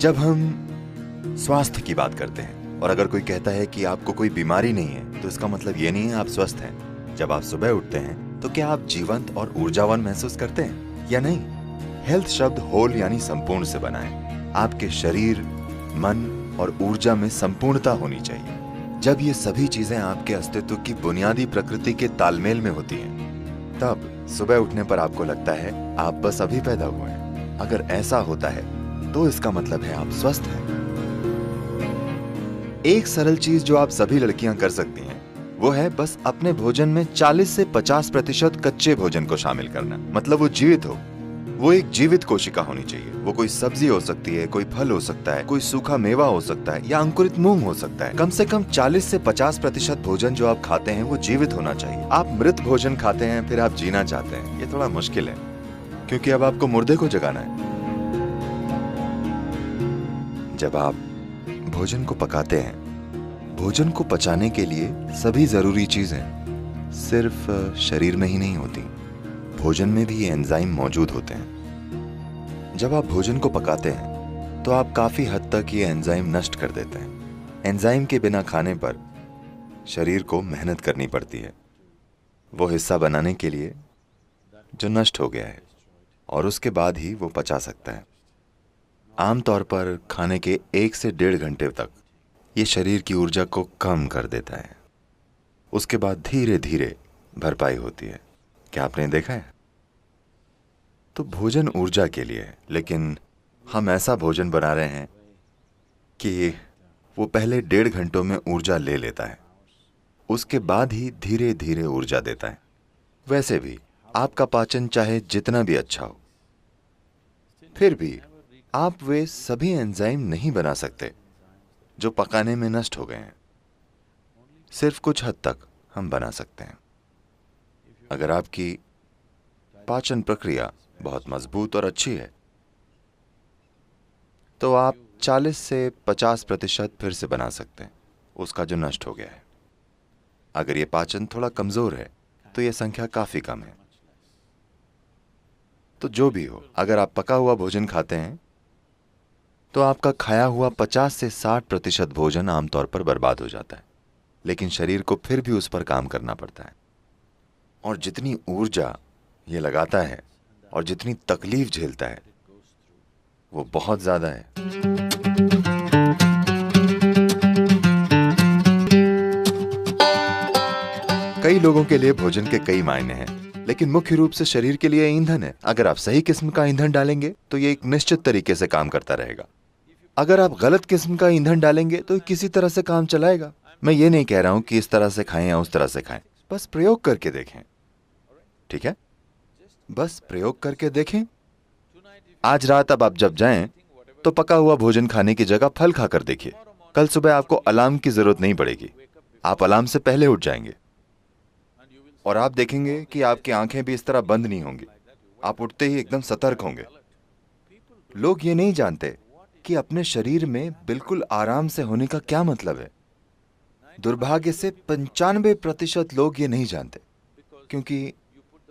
जब हम स्वास्थ्य की बात करते हैं और अगर कोई कहता है कि आपको कोई बीमारी नहीं है, तो इसका मतलब ये नहीं है आप स्वस्थ हैं। जब आप सुबह उठते हैं तो क्या आप जीवंत और ऊर्जावान महसूस करते हैं या नहीं? हेल्थ शब्द होल यानी संपूर्ण से बना है। आपके शरीर, मन और ऊर्जा में संपूर्णता होनी चाहिए। जब ये सभी चीजें आपके अस्तित्व की बुनियादी प्रकृति के तालमेल में होती हैं, तब सुबह उठने पर आपको लगता है आप बस अभी पैदा हुए हैं। अगर ऐसा होता है तो इसका मतलब है आप स्वस्थ हैं। एक सरल चीज जो आप सभी लड़कियां कर सकती हैं वो है बस अपने भोजन में 40 से 50% कच्चे भोजन को शामिल करना। मतलब वो जीवित हो, वो एक जीवित कोशिका होनी चाहिए। वो कोई सब्जी हो सकती है, कोई फल हो सकता है, कोई सूखा मेवा हो सकता है या अंकुरित मूंग हो सकता है। कम से कम 40 से 50% भोजन जो आप खाते हैं वो जीवित होना चाहिए। आप मृत भोजन खाते हैं फिर आप जीना चाहते हैं, ये थोड़ा मुश्किल है, क्योंकि अब आपको मुर्दे को जगाना है। जब आप भोजन को पकाते हैं, भोजन को पचाने के लिए सभी जरूरी चीजें सिर्फ शरीर में ही नहीं होती, भोजन में भी ये एंजाइम मौजूद होते हैं। जब आप भोजन को पकाते हैं तो आप काफी हद तक ये एंजाइम नष्ट कर देते हैं। एंजाइम के बिना खाने पर शरीर को मेहनत करनी पड़ती है वो हिस्सा बनाने के लिए जो नष्ट हो गया है, और उसके बाद ही वो पचा सकता है। आमतौर पर खाने के 1 से 1.5 घंटे तक ये शरीर की ऊर्जा को कम कर देता है। उसके बाद धीरे धीरे भरपाई होती है। क्या आपने देखा है? तो भोजन ऊर्जा के लिए है, लेकिन हम ऐसा भोजन बना रहे हैं कि वो पहले 1.5 घंटों में ऊर्जा ले लेता है, उसके बाद ही धीरे धीरे ऊर्जा देता है। वैसे भी आपका पाचन चाहे जितना भी अच्छा हो, फिर भी आप वे सभी एंजाइम नहीं बना सकते जो पकाने में नष्ट हो गए हैं। सिर्फ कुछ हद तक हम बना सकते हैं। अगर आपकी पाचन प्रक्रिया बहुत मजबूत और अच्छी है तो आप 40 से 50% फिर से बना सकते हैं उसका जो नष्ट हो गया है। अगर ये पाचन थोड़ा कमजोर है तो यह संख्या काफी कम है। तो जो भी हो, अगर आप पका हुआ भोजन खाते हैं तो आपका खाया हुआ 50 से 60% भोजन आमतौर पर बर्बाद हो जाता है, लेकिन शरीर को फिर भी उस पर काम करना पड़ता है। और जितनी ऊर्जा ये लगाता है और जितनी तकलीफ झेलता है वो बहुत ज्यादा है। कई लोगों के लिए भोजन के कई मायने हैं, लेकिन मुख्य रूप से शरीर के लिए ईंधन है। अगर आप सही किस्म का ईंधन डालेंगे तो ये एक निश्चित तरीके से काम करता रहेगा। अगर आप गलत किस्म का ईंधन डालेंगे तो किसी तरह से काम चलाएगा। मैं ये नहीं कह रहा हूं कि इस तरह से खाएं या उस तरह से खाएं, बस प्रयोग करके देखें। ठीक है, बस प्रयोग करके देखें। आज रात अब आप जब जाएं तो पका हुआ भोजन खाने की जगह फल खाकर देखिए। कल सुबह आपको अलार्म की जरूरत नहीं पड़ेगी, आप अलार्म से पहले उठ जाएंगे और आप देखेंगे कि आपकी आंखें भी इस तरह बंद नहीं होंगी। आप उठते ही एकदम सतर्क होंगे। लोग ये नहीं जानते कि अपने शरीर में बिल्कुल आराम से होने का क्या मतलब है। दुर्भाग्य से 95% लोग ये नहीं जानते, क्योंकि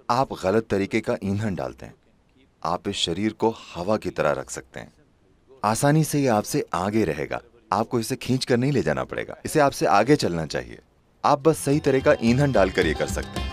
आप गलत तरीके का ईंधन डालते हैं। आप इस शरीर को हवा की तरह रख सकते हैं। आसानी से ये आपसे आगे रहेगा। आपको इसे खींच कर नहीं ले जाना पड़ेगा, इसे आपसे आगे चलना चाहिए। आप बस सही तरह का ईंधन डालकर ये कर सकते हैं।